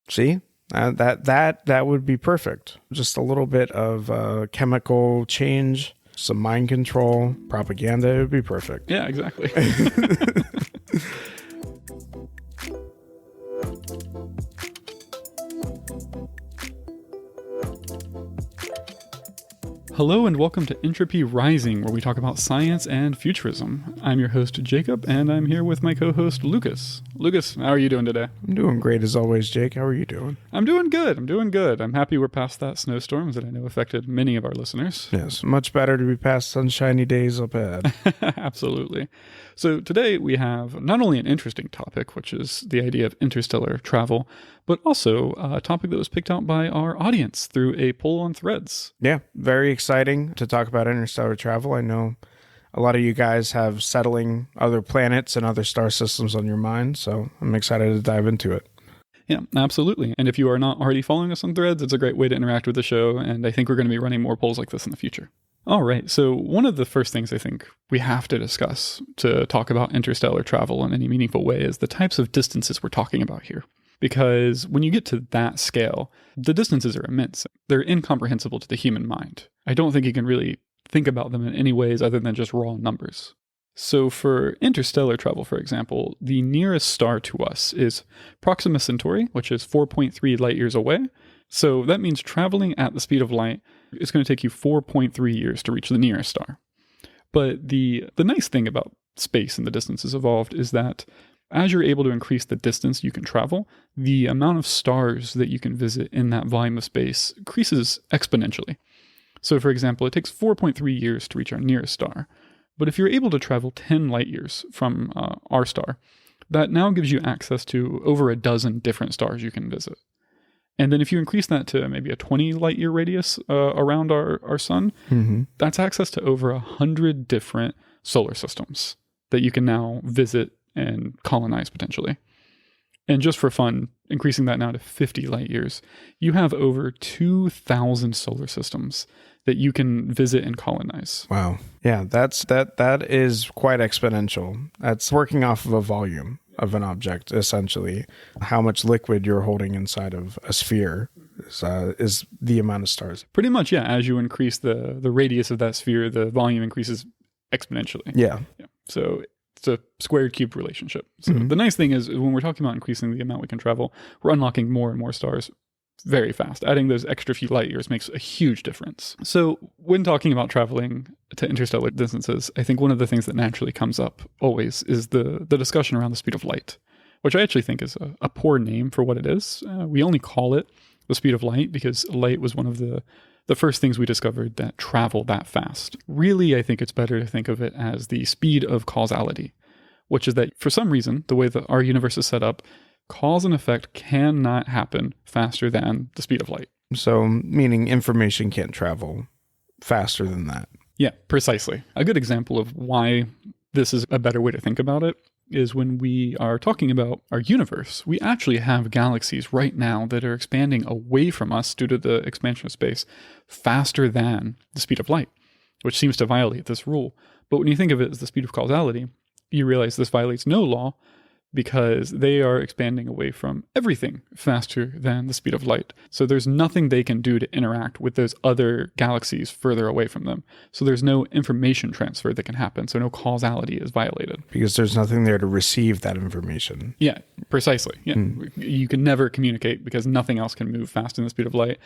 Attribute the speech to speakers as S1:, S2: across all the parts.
S1: See, that would be perfect. Just a little bit of chemical change, some mind control, propaganda. It would be perfect.
S2: Yeah, exactly. Hello and welcome to Entropy Rising, where we talk about science and futurism. I'm your host, Jacob, and I'm here with my co-host, Lucas. Lucas, how are you doing today?
S1: I'm doing great as always, Jake. How are you doing?
S2: I'm doing good. I'm happy we're past that snowstorm that I know affected many of our listeners.
S1: Yes, much better to be past sunshiny days up ahead.
S2: Absolutely. So today we have not only an interesting topic, which is the idea of interstellar travel, but also a topic that was picked out by our audience through a poll on Threads.
S1: Yeah, very exciting to talk about interstellar travel. I know a lot of you guys have settling other planets and other star systems on your mind, so I'm excited to dive into it.
S2: Yeah, absolutely. And if you are not already following us on Threads, it's a great way to interact with the show, and I think we're going to be running more polls like this in the future. All right, so one of the first things I think we have to discuss to talk about interstellar travel in any meaningful way is the types of distances we're talking about here. Because when you get to that scale, the distances are immense. They're incomprehensible to the human mind. I don't think you can really think about them in any ways other than just raw numbers. So for interstellar travel, for example, the nearest star to us is Proxima Centauri, which is 4.3 light years away. So that means traveling at the speed of light is going to take you 4.3 years to reach the nearest star. But the nice thing about space and the distances evolved is that as you're able to increase the distance you can travel, the amount of stars that you can visit in that volume of space increases exponentially. So for example, it takes 4.3 years to reach our nearest star. But if you're able to travel 10 light years from our star, that now gives you access to over a dozen different stars you can visit. And then if you increase that to maybe a 20 light year radius around our sun, that's access to over 100 different solar systems that you can now visit and colonize potentially. And just for fun, increasing that now to 50 light years, you have over 2,000 solar systems that you can visit and colonize.
S1: Wow. Yeah, that is quite exponential. That's working off of a volume of an object, essentially. How much liquid you're holding inside of a sphere is the amount of stars.
S2: Pretty much, yeah. As you increase the radius of that sphere, the volume increases exponentially.
S1: Yeah.
S2: So it's a squared cube relationship. So the nice thing is when we're talking about increasing the amount we can travel, we're unlocking more and more stars very fast. Adding those extra few light years makes a huge difference. So when talking about traveling to interstellar distances, I think one of the things that naturally comes up always is the discussion around the speed of light, which I actually think is a poor name for what it is. We only call it the speed of light because light was one of the first things we discovered that travel that fast. Really, I think it's better to think of it as the speed of causality, which is that for some reason, the way that our universe is set up, cause and effect cannot happen faster than the speed of light.
S1: So, meaning information can't travel faster than that.
S2: Yeah, precisely. A good example of why this is a better way to think about it is when we are talking about our universe. We actually have galaxies right now that are expanding away from us due to the expansion of space faster than the speed of light, which seems to violate this rule. But when you think of it as the speed of causality, you realize this violates no law because they are expanding away from everything faster than the speed of light. So there's nothing they can do to interact with those other galaxies further away from them. So there's no information transfer that can happen. So no causality is violated.
S1: Because there's nothing there to receive that information.
S2: Yeah, precisely. Yeah. You can never communicate because nothing else can move faster than the speed of light.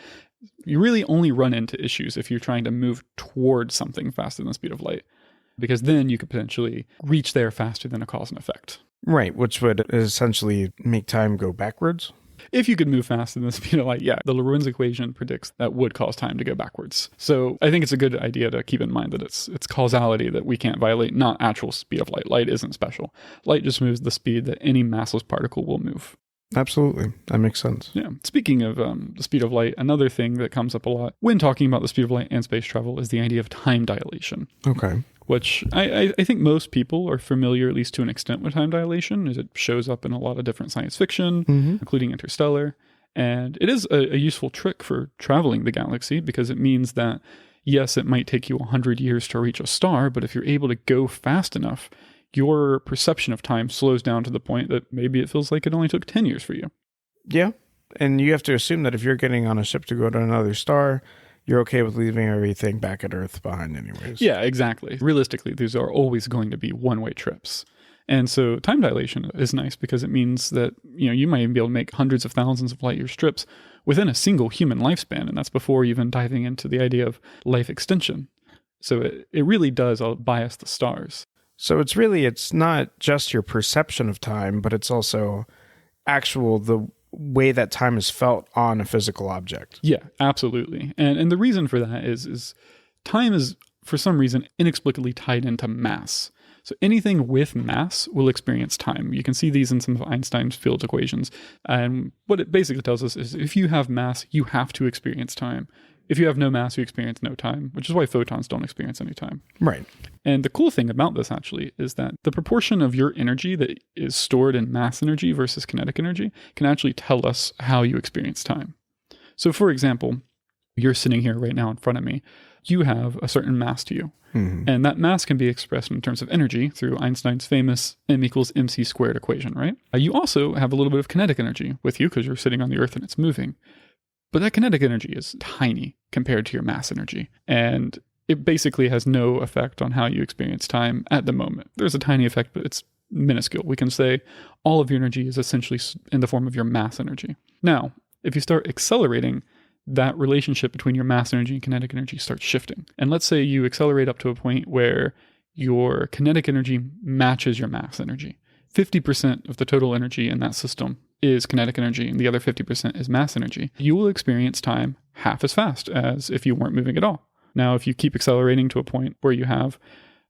S2: You really only run into issues if you're trying to move towards something faster than the speed of light, because then you could potentially reach there faster than a cause and effect.
S1: Right, which would essentially make time go backwards.
S2: If you could move faster than the speed of light, yeah, the Lorentz equation predicts that would cause time to go backwards. So I think it's a good idea to keep in mind that it's causality that we can't violate, not actual speed of light. Light isn't special. Light just moves the speed that any massless particle will move.
S1: Absolutely. That makes sense.
S2: Yeah. Speaking of the speed of light, another thing that comes up a lot when talking about the speed of light and space travel is the idea of time dilation.
S1: Okay.
S2: Which I think most people are familiar, at least to an extent, with time dilation, as it shows up in a lot of different science fiction, including Interstellar. And it is a useful trick for traveling the galaxy because it means that, yes, it might take you 100 years to reach a star, but if you're able to go fast enough, your perception of time slows down to the point that maybe it feels like it only took 10 years for you.
S1: Yeah. And you have to assume that if you're getting on a ship to go to another star, you're okay with leaving everything back at Earth behind anyways.
S2: Yeah, exactly. Realistically, these are always going to be one-way trips. And so time dilation is nice because it means that, you might even be able to make hundreds of thousands of light year trips within a single human lifespan. And that's before even diving into the idea of life extension. So it really does bias the stars.
S1: So it's not just your perception of time, but it's also the way that time is felt on a physical object.
S2: Yeah, absolutely. And the reason for that is time is, for some reason, inexplicably tied into mass. So anything with mass will experience time. You can see these in some of Einstein's field equations. And what it basically tells us is if you have mass, you have to experience time. If you have no mass, you experience no time, which is why photons don't experience any time.
S1: Right.
S2: And the cool thing about this actually is that the proportion of your energy that is stored in mass energy versus kinetic energy can actually tell us how you experience time. So for example, you're sitting here right now in front of me. You have a certain mass to you. Mm-hmm. And that mass can be expressed in terms of energy through Einstein's famous m=mc² equation, right? You also have a little bit of kinetic energy with you because you're sitting on the Earth and it's moving. But that kinetic energy is tiny compared to your mass energy. And it basically has no effect on how you experience time at the moment. There's a tiny effect, but it's minuscule. We can say all of your energy is essentially in the form of your mass energy. Now, if you start accelerating, that relationship between your mass energy and kinetic energy starts shifting. And let's say you accelerate up to a point where your kinetic energy matches your mass energy. 50% of the total energy in that system is kinetic energy, and the other 50% is mass energy. You will experience time half as fast as if you weren't moving at all. Now, if you keep accelerating to a point where you have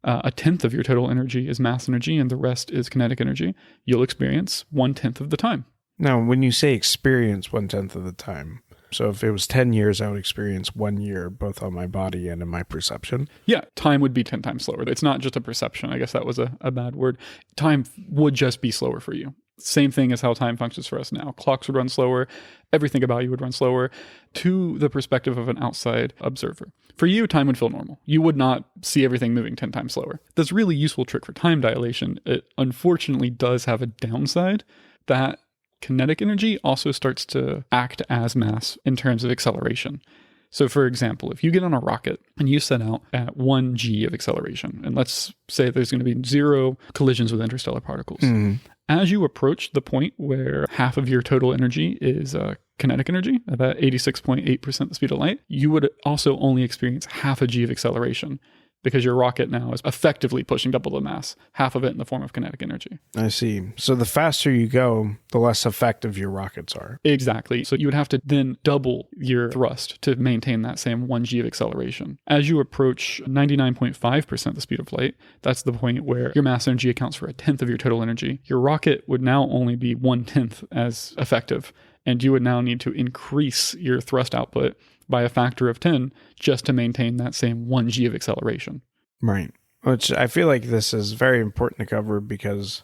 S2: a tenth of your total energy is mass energy and the rest is kinetic energy, you'll experience 1/10 of the time.
S1: Now, when you say experience 1/10 of the time, so if it was 10 years, I would experience 1 year, both on my body and in my perception.
S2: Yeah, time would be 10 times slower. It's not just a perception. I guess that was a bad word. Time would just be slower for you. Same thing as how time functions for us now. Clocks would run slower. Everything about you would run slower to the perspective of an outside observer. For you, time would feel normal. You would not see everything moving 10 times slower. That's a really useful trick for time dilation. It unfortunately does have a downside that kinetic energy also starts to act as mass in terms of acceleration. So for example, if you get on a rocket and you set out at 1 g of acceleration, and let's say there's going to be 0 collisions with interstellar particles. Mm-hmm. As you approach the point where half of your total energy is kinetic energy, about 86.8% the speed of light, you would also only experience half a g of acceleration because your rocket now is effectively pushing double the mass, half of it in the form of kinetic energy.
S1: I see. So the faster you go, the less effective your rockets are.
S2: Exactly. So you would have to then double your thrust to maintain that same 1 g of acceleration. As you approach 99.5% the speed of light, that's the point where your mass energy accounts for 1/10 of your total energy. Your rocket would now only be 1/10 as effective, and you would now need to increase your thrust output by a factor of 10 just to maintain that same 1 g of acceleration.
S1: Right. Which I feel like this is very important to cover because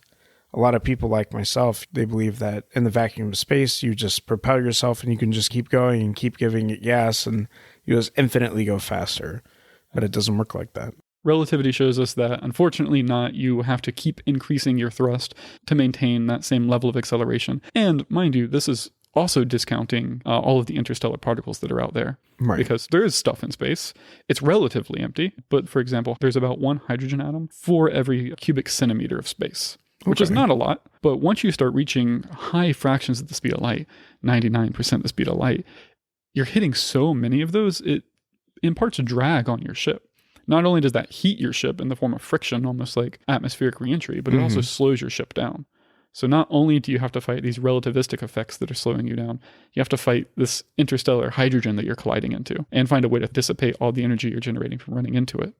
S1: a lot of people like myself, they believe that in the vacuum of space, you just propel yourself and you can just keep going and keep giving it gas and you just infinitely go faster. But it doesn't work like that.
S2: Relativity shows us that, unfortunately not, you have to keep increasing your thrust to maintain that same level of acceleration. And mind you, this is also discounting all of the interstellar particles that are out there.
S1: Right.
S2: Because there is stuff in space. It's relatively empty. But for example, there's about 1 hydrogen atom for every cubic centimeter of space, which is not a lot. But once you start reaching high fractions of the speed of light, 99% the speed of light, you're hitting so many of those, it imparts a drag on your ship. Not only does that heat your ship in the form of friction, almost like atmospheric reentry, but it also slows your ship down. So not only do you have to fight these relativistic effects that are slowing you down, you have to fight this interstellar hydrogen that you're colliding into and find a way to dissipate all the energy you're generating from running into it.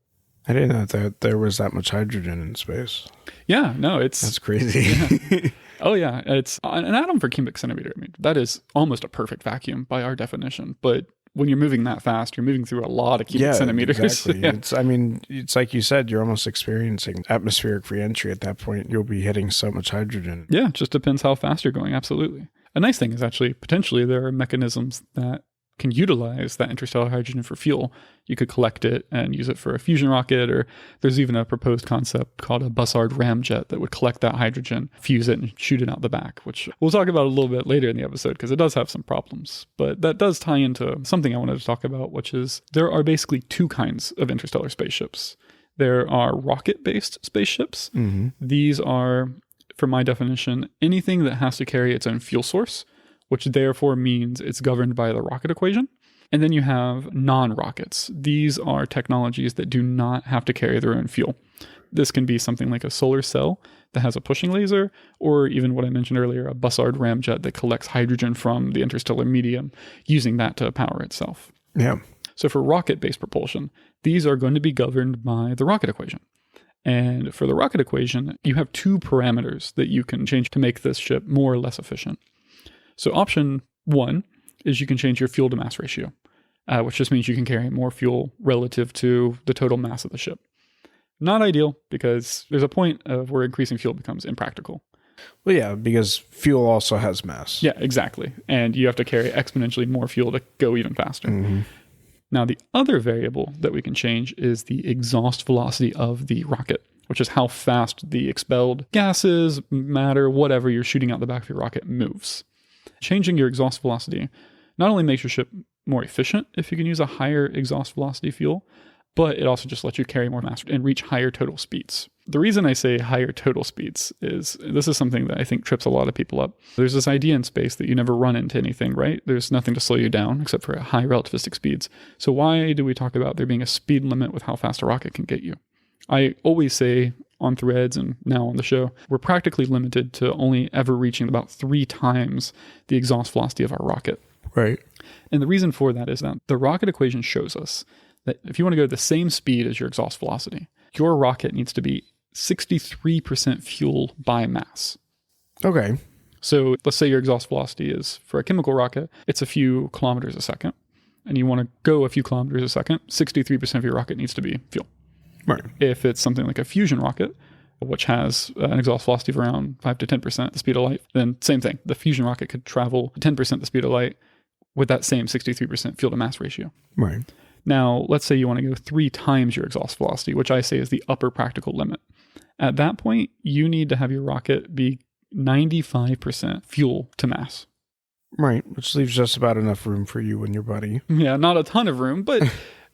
S1: I didn't know that there was that much hydrogen in space.
S2: Yeah, no,
S1: That's crazy.
S2: Yeah. Oh yeah, it's an atom per cubic centimeter. I mean, that is almost a perfect vacuum by our definition, but when you're moving that fast, you're moving through a lot of cubic centimeters.
S1: Exactly.
S2: Yeah.
S1: It's like you said, you're almost experiencing atmospheric reentry at that point. You'll be hitting so much hydrogen.
S2: Yeah, it just depends how fast you're going. Absolutely. A nice thing is actually, potentially, there are mechanisms that can utilize that interstellar hydrogen for fuel. You could collect it and use it for a fusion rocket, or there's even a proposed concept called a Bussard ramjet that would collect that hydrogen, fuse it, and shoot it out the back, which we'll talk about a little bit later in the episode because it does have some problems. But that does tie into something I wanted to talk about, which is there are basically two kinds of interstellar spaceships. There are rocket-based spaceships. Mm-hmm. These are, for my definition, anything that has to carry its own fuel source, which therefore means it's governed by the rocket equation. And then you have non-rockets. These are technologies that do not have to carry their own fuel. This can be something like a solar cell that has a pushing laser, or even what I mentioned earlier, a Bussard ramjet that collects hydrogen from the interstellar medium, using that to power itself.
S1: Yeah.
S2: So for rocket-based propulsion, these are going to be governed by the rocket equation. And for the rocket equation, you have two parameters that you can change to make this ship more or less efficient. So option one is you can change your fuel to mass ratio, which just means you can carry more fuel relative to the total mass of the ship. Not ideal, because there's a point of where increasing fuel becomes impractical.
S1: Well, yeah, because fuel also has mass.
S2: Yeah, exactly. And you have to carry exponentially more fuel to go even faster.
S1: Mm-hmm.
S2: Now, the other variable that we can change is the exhaust velocity of the rocket, which is how fast the expelled gases, matter, whatever you're shooting out the back of your rocket moves. Changing your exhaust velocity not only makes your ship more efficient if you can use a higher exhaust velocity fuel, but it also just lets you carry more mass and reach higher total speeds. The reason I say higher total speeds is this is something that I think trips a lot of people up. There's this idea in space that you never run into anything, right? There's nothing to slow you down except for high relativistic speeds. So why do we talk about there being a speed limit with how fast a rocket can get you? I always say on Threads and now on the show, we're practically limited to only ever reaching about 3 times the exhaust velocity of our rocket.
S1: Right.
S2: And the reason for that is that the rocket equation shows us that if you want to go to the same speed as your exhaust velocity, your rocket needs to be 63% fuel by mass.
S1: Okay.
S2: So let's say your exhaust velocity is, for a chemical rocket, it's a few kilometers a second. And you want to go a few kilometers a second, 63% of your rocket needs to be fuel.
S1: Right.
S2: If it's something like a fusion rocket, which has an exhaust velocity of around 5 to 10% the speed of light, then same thing. The fusion rocket could travel 10% the speed of light with that same 63% fuel to mass ratio.
S1: Right.
S2: Now, let's say you want to go 3 times your exhaust velocity, which I say is the upper practical limit. At that point, you need to have your rocket be 95% fuel to mass.
S1: Right, which leaves just about enough room for you and your buddy.
S2: Yeah, not a ton of room, but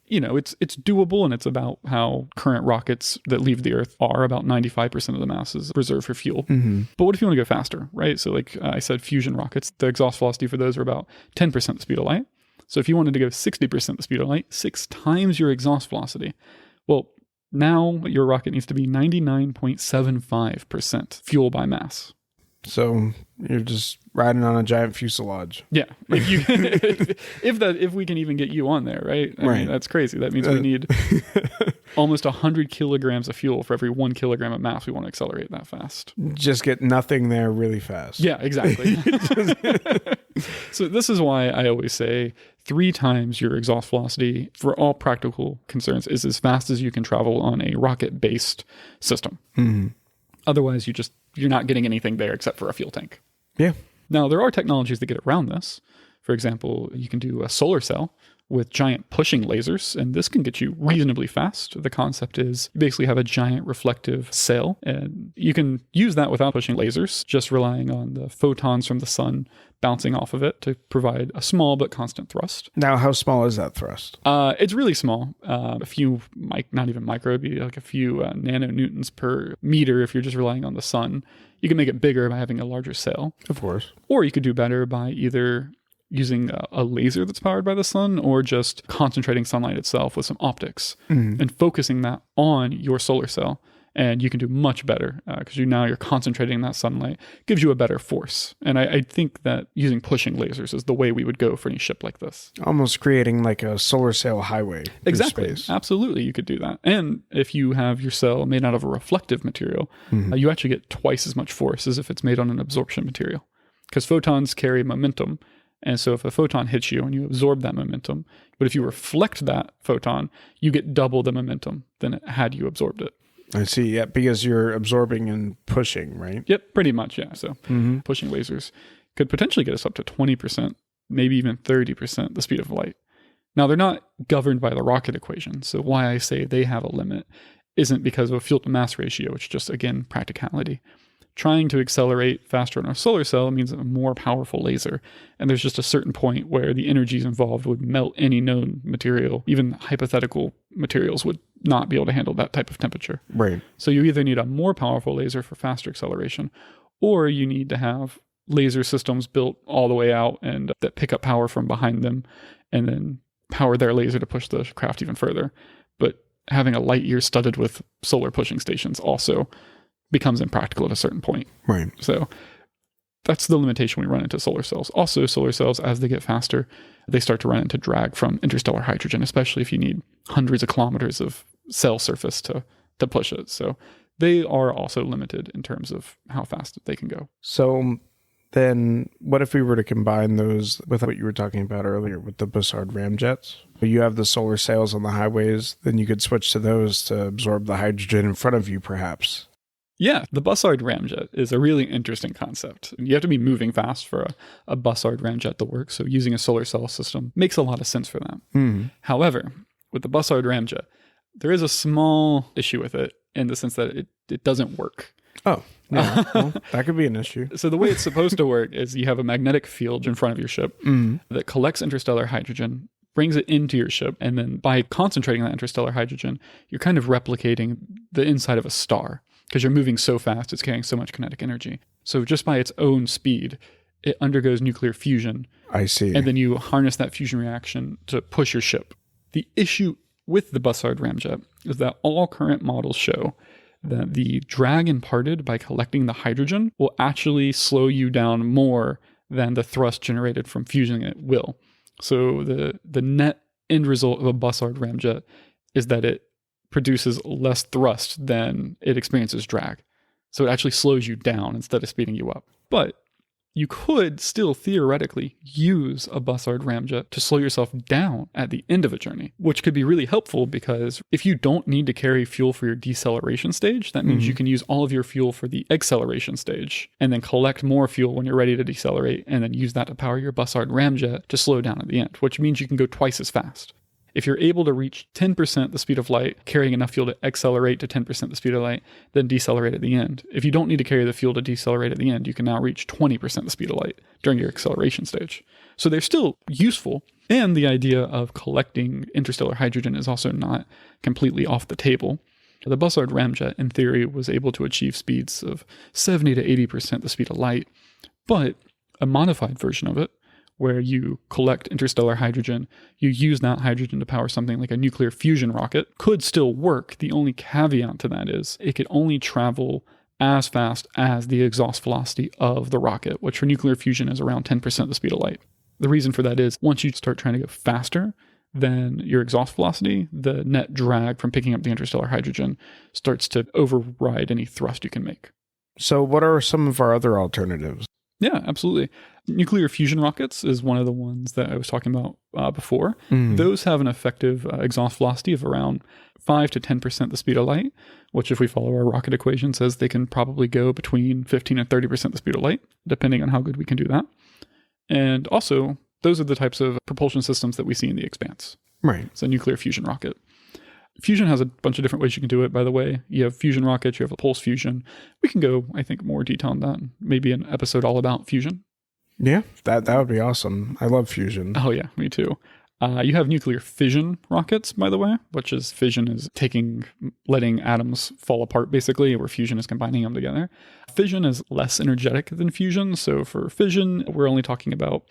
S2: it's doable, and it's about how current rockets that leave the Earth are. About 95% of the mass is reserved for fuel. Mm-hmm. But what if you want to go faster, right? So like I said, fusion rockets, the exhaust velocity for those are about 10% the speed of light. So if you wanted to go 60% the speed of light, 6 times your exhaust velocity, well, now your rocket needs to be 99.75% fuel by mass.
S1: So you're just riding on a giant fuselage.
S2: Yeah. If we can even get you on there, right? I mean, that's crazy. That means we need almost 100 kilograms of fuel for every 1 kilogram of mass we want to accelerate that fast.
S1: Just get nothing there really fast.
S2: Yeah, exactly. So this is why I always say 3 times your exhaust velocity for all practical concerns is as fast as you can travel on a rocket-based system. Mm-hmm. Otherwise, you're not getting anything there except for a fuel tank.
S1: Yeah.
S2: Now, there are technologies that get around this. For example, you can do a solar cell with giant pushing lasers, and this can get you reasonably fast. The concept is you basically have a giant reflective sail, and you can use that without pushing lasers, just relying on the photons from the sun bouncing off of it to provide a small but constant thrust.
S1: Now, how small is that thrust?
S2: It's really small. A few, not even micro, it'd be like a few nanonewtons per meter if you're just relying on the sun. You can make it bigger by having a larger sail.
S1: Of course.
S2: Or you could do better by either using a laser that's powered by the sun or just concentrating sunlight itself with some optics and focusing that on your solar cell. And you can do much better because you're concentrating that sunlight, gives you a better force. And I think that using pushing lasers is the way we would go for any ship like this.
S1: Almost creating like a solar sail highway.
S2: Exactly.
S1: Space.
S2: Absolutely. You could do that. And if you have your cell made out of a reflective material, you actually get twice as much force as if it's made on an absorption material. Because photons carry momentum. And so if a photon hits you and you absorb that momentum, but if you reflect that photon, you get double the momentum than had you absorbed it.
S1: I see. Yeah, because you're absorbing and pushing, right?
S2: Yep, pretty much. Yeah. So pushing lasers could potentially get us up to 20% maybe even 30% the speed of light. Now, they're not governed by the rocket equation, so why I say they have a limit isn't because of a fuel to mass ratio, which is just, again, practicality. Trying to accelerate faster on a solar cell means a more powerful laser, and there's just a certain point where the energies involved would melt any known material. Even hypothetical materials would not be able to handle that type of temperature.
S1: Right.
S2: So you either need a more powerful laser for faster acceleration, or you need to have laser systems built all the way out and that pick up power from behind them and then power their laser to push the craft even further. But having a light year studded with solar pushing stations also becomes impractical at a certain point.
S1: Right.
S2: So that's the limitation we run into solar cells. Also, solar cells, as they get faster, they start to run into drag from interstellar hydrogen, especially if you need hundreds of kilometers of cell surface to push it. So they are also limited in terms of how fast they can go.
S1: So then what if we were to combine those with what you were talking about earlier with the Bussard ramjets? You have the solar sails on the highways, then you could switch to those to absorb the hydrogen in front of you, perhaps.
S2: Yeah, the Bussard ramjet is a really interesting concept. You have to be moving fast for a Bussard ramjet to work, so using a solar cell system makes a lot of sense for that.
S1: Mm.
S2: However, with the Bussard ramjet, there is a small issue with it in the sense that it doesn't work.
S1: Oh, yeah. Well, that could be an issue.
S2: So the way it's supposed to work is you have a magnetic field in front of your ship that collects interstellar hydrogen, brings it into your ship, and then by concentrating that interstellar hydrogen, you're kind of replicating the inside of a star because you're moving so fast, it's carrying so much kinetic energy. So just by its own speed, it undergoes nuclear fusion.
S1: I see.
S2: And then you harness that fusion reaction to push your ship. The issue with the Bussard ramjet is that all current models show that the drag imparted by collecting the hydrogen will actually slow you down more than the thrust generated from fusioning it will. So the net end result of a Bussard ramjet is that it produces less thrust than it experiences drag. So it actually slows you down instead of speeding you up. But you could still theoretically use a Bussard ramjet to slow yourself down at the end of a journey, which could be really helpful because if you don't need to carry fuel for your deceleration stage, that means you can use all of your fuel for the acceleration stage and then collect more fuel when you're ready to decelerate and then use that to power your Bussard ramjet to slow down at the end, which means you can go twice as fast. If you're able to reach 10% the speed of light, carrying enough fuel to accelerate to 10% the speed of light, then decelerate at the end. If you don't need to carry the fuel to decelerate at the end, you can now reach 20% the speed of light during your acceleration stage. So they're still useful. And the idea of collecting interstellar hydrogen is also not completely off the table. The Bussard ramjet, in theory, was able to achieve speeds of 70 to 80% the speed of light, but a modified version of it, where you collect interstellar hydrogen, you use that hydrogen to power something like a nuclear fusion rocket, could still work. The only caveat to that is it could only travel as fast as the exhaust velocity of the rocket, which for nuclear fusion is around 10% the speed of light. The reason for that is once you start trying to go faster than your exhaust velocity, the net drag from picking up the interstellar hydrogen starts to override any thrust you can make.
S1: So what are some of our other alternatives?
S2: Yeah, absolutely. Nuclear fusion rockets is one of the ones that I was talking about before. Those have an effective exhaust velocity of around 5 to 10% the speed of light, which if we follow our rocket equation says they can probably go between 15 and 30% the speed of light, depending on how good we can do that. And also, those are the types of propulsion systems that we see in the Expanse.
S1: Right.
S2: It's a nuclear fusion rocket. Fusion has a bunch of different ways you can do it, by the way. You have fusion rockets, you have a pulse fusion. We can go, I think, more detail on that. Maybe an episode all about fusion.
S1: Yeah, that would be awesome. I love fusion.
S2: Oh yeah, me too. You have nuclear fission rockets, by the way, which is fission is letting atoms fall apart, basically, where fusion is combining them together. Fission is less energetic than fusion. So for fission, we're only talking about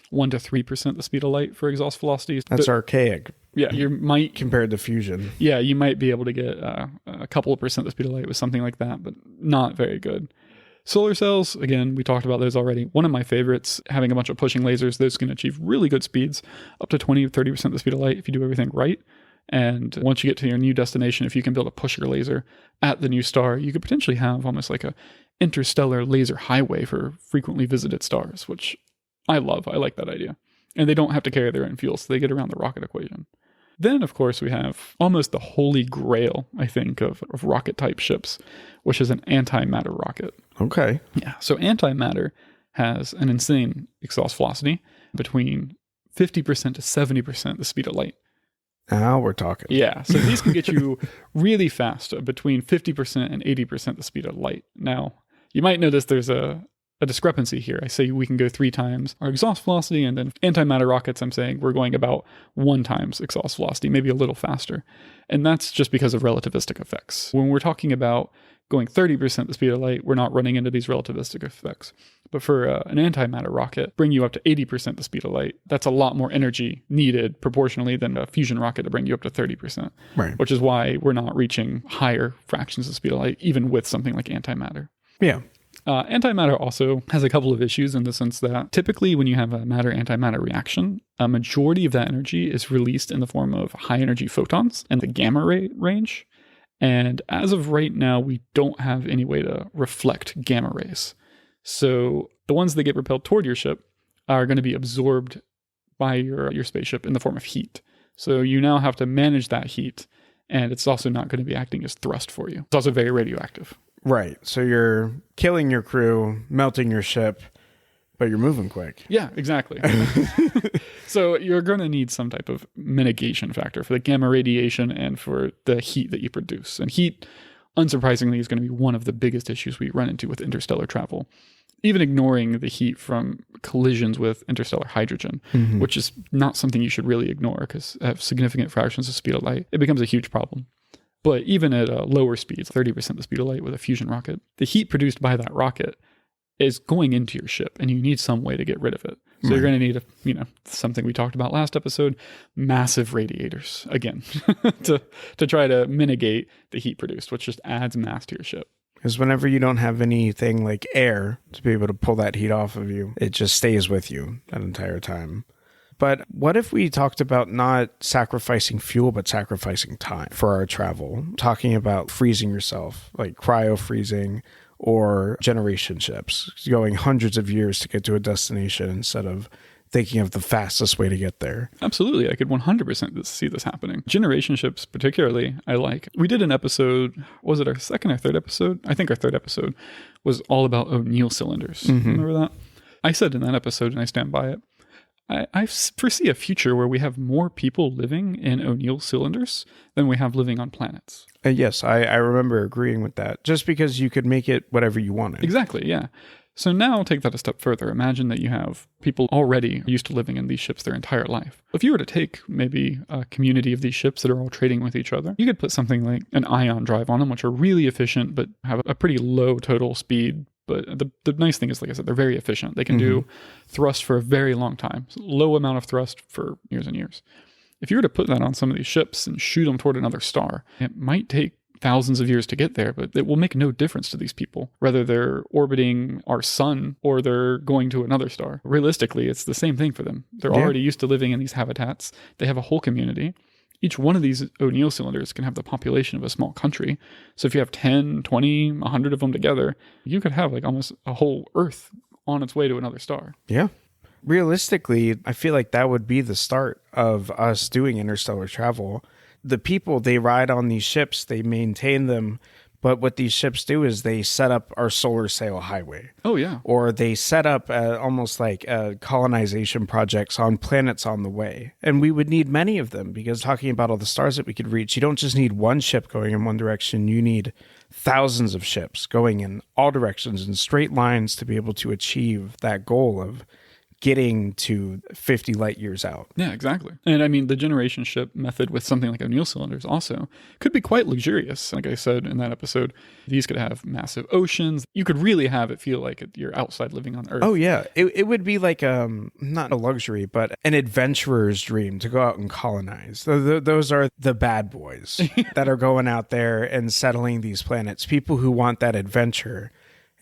S2: 1 to 3% the speed of light for exhaust velocities.
S1: That's archaic.
S2: Yeah, you might
S1: compared to fusion.
S2: Yeah, you might be able to get a couple of percent the speed of light with something like that, but not very good. Solar cells, again, we talked about those already. One of my favorites, having a bunch of pushing lasers, those can achieve really good speeds, up to 20 or 30% the speed of light if you do everything right. And once you get to your new destination, if you can build a pusher laser at the new star, you could potentially have almost like a interstellar laser highway for frequently visited stars, which I love. I like that idea. And they don't have to carry their own fuel, so they get around the rocket equation. Then, of course, we have almost the holy grail, I think, of rocket-type ships, which is an antimatter rocket.
S1: Okay.
S2: Yeah, so antimatter has an insane exhaust velocity, between 50% to 70% the speed of light.
S1: Now we're talking.
S2: Yeah, so these can get you really fast, between 50% and 80% the speed of light. Now, you might notice there's a discrepancy here. I say we can go 3 times our exhaust velocity, and then antimatter rockets, I'm saying we're going about 1 times exhaust velocity, maybe a little faster. And that's just because of relativistic effects. When we're talking about going 30% the speed of light, we're not running into these relativistic effects. But for an antimatter rocket, bring you up to 80% the speed of light, that's a lot more energy needed proportionally than a fusion rocket to bring you up to 30%.
S1: Right.
S2: Which is why we're not reaching higher fractions of speed of light, even with something like antimatter.
S1: Yeah.
S2: Antimatter also has a couple of issues in the sense that typically when you have a matter-antimatter reaction, a majority of that energy is released in the form of high-energy photons and the gamma ray range. And as of right now, we don't have any way to reflect gamma rays. So the ones that get propelled toward your ship are going to be absorbed by your spaceship in the form of heat. So you now have to manage that heat, and it's also not going to be acting as thrust for you. It's also very radioactive.
S1: Right. So you're killing your crew, melting your ship, but you're moving quick.
S2: Yeah, exactly. So you're going to need some type of mitigation factor for the gamma radiation and for the heat that you produce. And heat, unsurprisingly, is going to be one of the biggest issues we run into with interstellar travel. Even ignoring the heat from collisions with interstellar hydrogen, which is not something you should really ignore because at significant fractions of speed of light, it becomes a huge problem. But even at lower speeds, 30% the speed of light with a fusion rocket, the heat produced by that rocket is going into your ship, and you need some way to get rid of it. So you're going to need, something we talked about last episode, massive radiators, again, to try to mitigate the heat produced, which just adds mass to your ship.
S1: Because whenever you don't have anything like air to be able to pull that heat off of you, it just stays with you that entire time. But what if we talked about not sacrificing fuel, but sacrificing time for our travel? Talking about freezing yourself, like cryo freezing or generation ships, going hundreds of years to get to a destination instead of thinking of the fastest way to get there.
S2: Absolutely. I could 100% see this happening. Generation ships particularly, I like. We did an episode, was it our second or third episode? I think our third episode was all about O'Neill cylinders. Remember that? I said in that episode, and I stand by it, I foresee a future where we have more people living in O'Neill cylinders than we have living on planets.
S1: Yes, I remember agreeing with that, just because you could make it whatever you wanted.
S2: Exactly, yeah. So now take that a step further. Imagine that you have people already used to living in these ships their entire life. If you were to take maybe a community of these ships that are all trading with each other, you could put something like an ion drive on them, which are really efficient, but have a pretty low total speed. But the nice thing is, like I said, they're very efficient. They can do thrust for a very long time. So low amount of thrust for years and years. If you were to put that on some of these ships and shoot them toward another star, it might take thousands of years to get there, but it will make no difference to these people, whether they're orbiting our sun or they're going to another star. Realistically, it's the same thing for them. They're already used to living in these habitats. They have a whole community. Each one of these O'Neill cylinders can have the population of a small country. So if you have 10, 20, 100 of them together, you could have like almost a whole Earth on its way to another star.
S1: Yeah. Realistically, I feel like that would be the start of us doing interstellar travel. The people, they ride on these ships, they maintain them, but what these ships do is they set up our solar sail highway.
S2: Oh, yeah.
S1: Or they set up almost like colonization projects on planets on the way. And we would need many of them, because talking about all the stars that we could reach, you don't just need one ship going in one direction, you need thousands of ships going in all directions in straight lines to be able to achieve that goal of getting to 50 light years out.
S2: Yeah, exactly. And I mean, the generation ship method with something like O'Neill cylinders also could be quite luxurious. Like I said in that episode, these could have massive oceans. You could really have it feel like you're outside living on Earth.
S1: Oh, yeah. It would be like, not a luxury, but an adventurer's dream to go out and colonize. Those are the bad boys that are going out there and settling these planets. People who want that adventure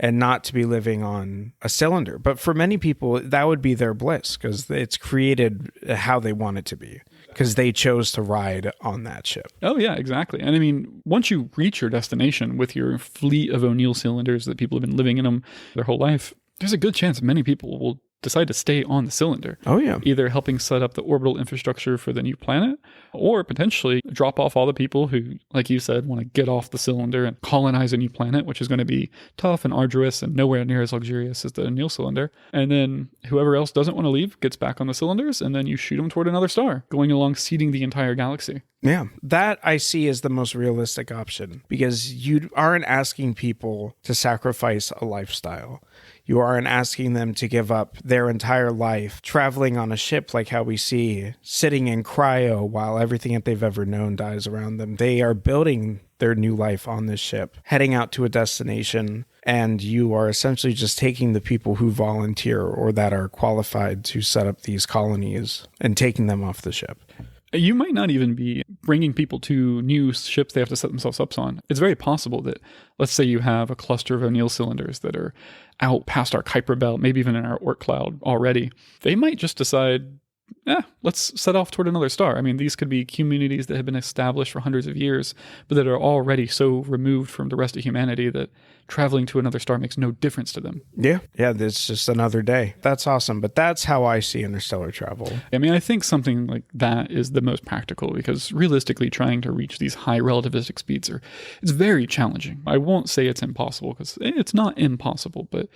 S1: and not to be living on a cylinder. But for many people, that would be their bliss, because it's created how they want it to be, because they chose to ride on that ship.
S2: Oh, yeah, exactly. And I mean, once you reach your destination with your fleet of O'Neill cylinders that people have been living in them their whole life, there's a good chance many people will decide to stay on the cylinder.
S1: Oh, yeah.
S2: Either helping set up the orbital infrastructure for the new planet, or potentially drop off all the people who, like you said, want to get off the cylinder and colonize a new planet, which is going to be tough and arduous and nowhere near as luxurious as the anneal cylinder. And then whoever else doesn't want to leave gets back on the cylinders, and then you shoot them toward another star, going along seeding the entire galaxy.
S1: Yeah, that I see as the most realistic option, because you aren't asking people to sacrifice a lifestyle. You aren't asking them to give up their entire life traveling on a ship like how we see, sitting in cryo while everything that they've ever known dies around them. They are building their new life on this ship, heading out to a destination, and you are essentially just taking the people who volunteer or that are qualified to set up these colonies and taking them off the ship.
S2: You might not even be bringing people to new ships they have to set themselves up on. It's very possible that, let's say you have a cluster of anneal cylinders that are out past our Kuiper belt, maybe even in our Oort cloud already. They might just decide, let's set off toward another star. I mean, these could be communities that have been established for hundreds of years, but that are already so removed from the rest of humanity that traveling to another star makes no difference to them.
S1: Yeah, it's just another day. That's awesome. But that's how I see interstellar travel.
S2: I mean, I think something like that is the most practical, because realistically trying to reach these high relativistic speeds it's very challenging. I won't say it's impossible, because it's not impossible, but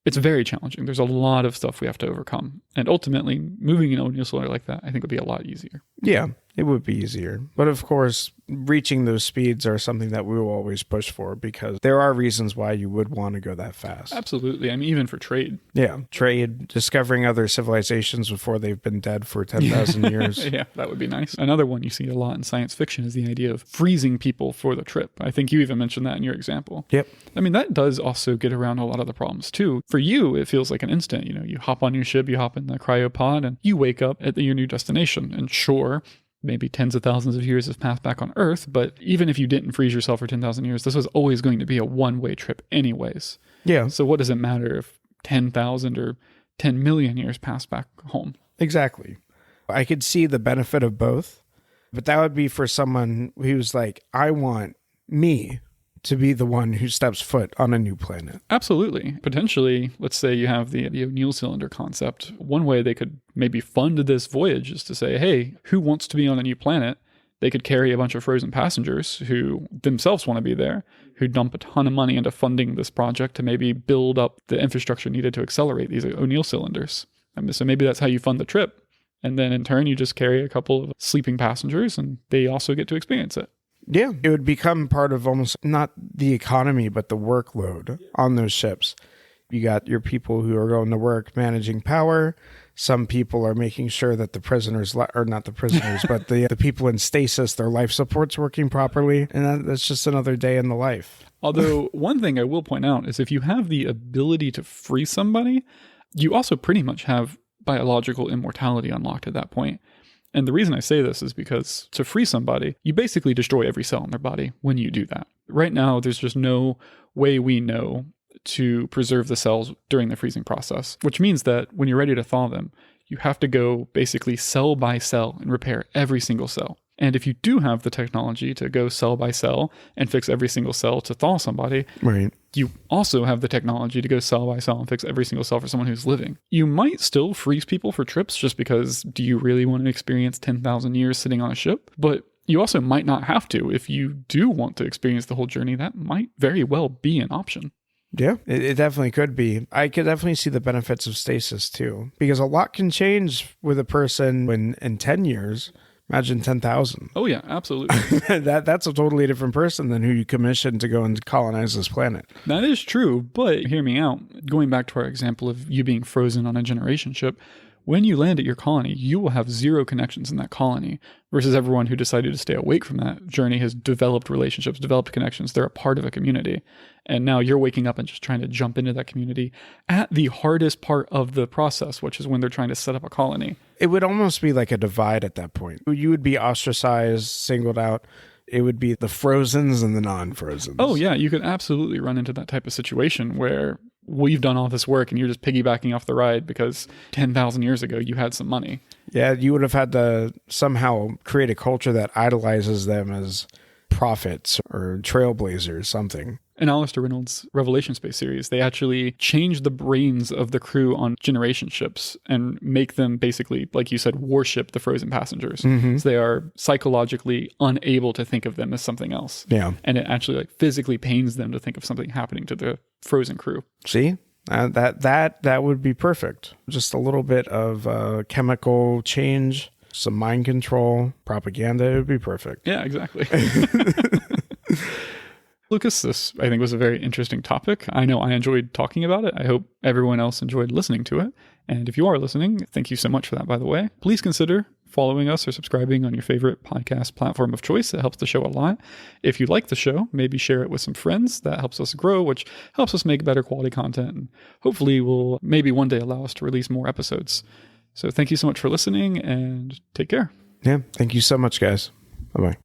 S2: it's very challenging. There's a lot of stuff we have to overcome. And ultimately, moving an anneal cylinder like that, I think would be a lot easier.
S1: Yeah, it would be easier. But of course, reaching those speeds are something that we will always push for, because there are reasons why you would want to go that fast.
S2: Absolutely. I mean, even for trade.
S1: Yeah, trade, discovering other civilizations before they've been dead for 10,000 years.
S2: Yeah, that would be nice. Another one you see a lot in science fiction is the idea of freezing people for the trip. I think you even mentioned that in your example.
S1: Yep.
S2: I mean, that does also get around a lot of the problems too. For you, it feels like an instant. You hop on your ship, you hop in the cryopod, and you wake up at your new destination. And sure, maybe tens of thousands of years have passed back on Earth, but even if you didn't freeze yourself for 10,000 years, this was always going to be a one-way trip anyways.
S1: Yeah.
S2: So what does it matter if 10,000 or 10 million years pass back home?
S1: Exactly. I could see the benefit of both, but that would be for someone who's like, I want me to be the one who steps foot on a new planet.
S2: Absolutely. Potentially, let's say you have the anneal cylinder concept. One way they could maybe fund this voyage is to say, hey, who wants to be on a new planet? They could carry a bunch of frozen passengers who themselves want to be there, who dump a ton of money into funding this project to maybe build up the infrastructure needed to accelerate these anneal cylinders. So maybe that's how you fund the trip. And then in turn, you just carry a couple of sleeping passengers and they also get to experience it.
S1: Yeah, it would become part of almost not the economy, but the workload on those ships. You got your people who are going to work managing power. Some people are making sure that the prisoners, or not the prisoners, but the people in stasis, their life support's working properly. And that's just another day in the life.
S2: Although one thing I will point out is if you have the ability to free somebody, you also pretty much have biological immortality unlocked at that point. And the reason I say this is because to free somebody, you basically destroy every cell in their body when you do that. Right now, there's just no way we know to preserve the cells during the freezing process, which means that when you're ready to thaw them, you have to go basically cell by cell and repair every single cell. And if you do have the technology to go cell by cell and fix every single cell to thaw somebody,
S1: right,
S2: you also have the technology to go cell by cell and fix every single cell for someone who's living. You might still freeze people for trips just because do you really want to experience 10,000 years sitting on a ship? But you also might not have to. If you do want to experience the whole journey, that might very well be an option.
S1: Yeah, it definitely could be. I could definitely see the benefits of stasis too, because a lot can change with a person in 10 years. Imagine 10,000.
S2: Oh, yeah, absolutely.
S1: That's a totally different person than who you commissioned to go and colonize this planet.
S2: That is true, but hear me out. Going back to our example of you being frozen on a generation ship, when you land at your colony, you will have zero connections in that colony versus everyone who decided to stay awake from that journey has developed relationships, developed connections. They're a part of a community. And now you're waking up and just trying to jump into that community at the hardest part of the process, which is when they're trying to set up a colony.
S1: It would almost be like a divide at that point. You would be ostracized, singled out. It would be the frozens and the non-frozens.
S2: Oh, yeah. You could absolutely run into that type of situation where we've done all this work and you're just piggybacking off the ride because 10,000 years ago you had some money.
S1: Yeah, you would have had to somehow create a culture that idolizes them as prophets or trailblazers, something.
S2: In Alistair Reynolds' Revelation space series, they actually change the brains of the crew on generation ships and make them basically, like you said, worship the frozen passengers. So they are psychologically unable to think of them as something else.
S1: Yeah.
S2: And it actually like physically pains them to think of something happening to the frozen crew.
S1: See? That would be perfect. Just a little bit of chemical change, some mind control, propaganda, it would be perfect.
S2: Yeah, exactly. Lucas, this I think was a very interesting topic. I know I enjoyed talking about it. I hope everyone else enjoyed listening to it. And if you are listening, thank you so much for that, by the way. Please consider following us or subscribing on your favorite podcast platform of choice. It helps the show a lot. If you like the show, maybe share it with some friends. That helps us grow, which helps us make better quality content. And hopefully will maybe one day allow us to release more episodes. So thank you so much for listening and take care.
S1: Yeah. Thank you so much, guys. Bye-bye.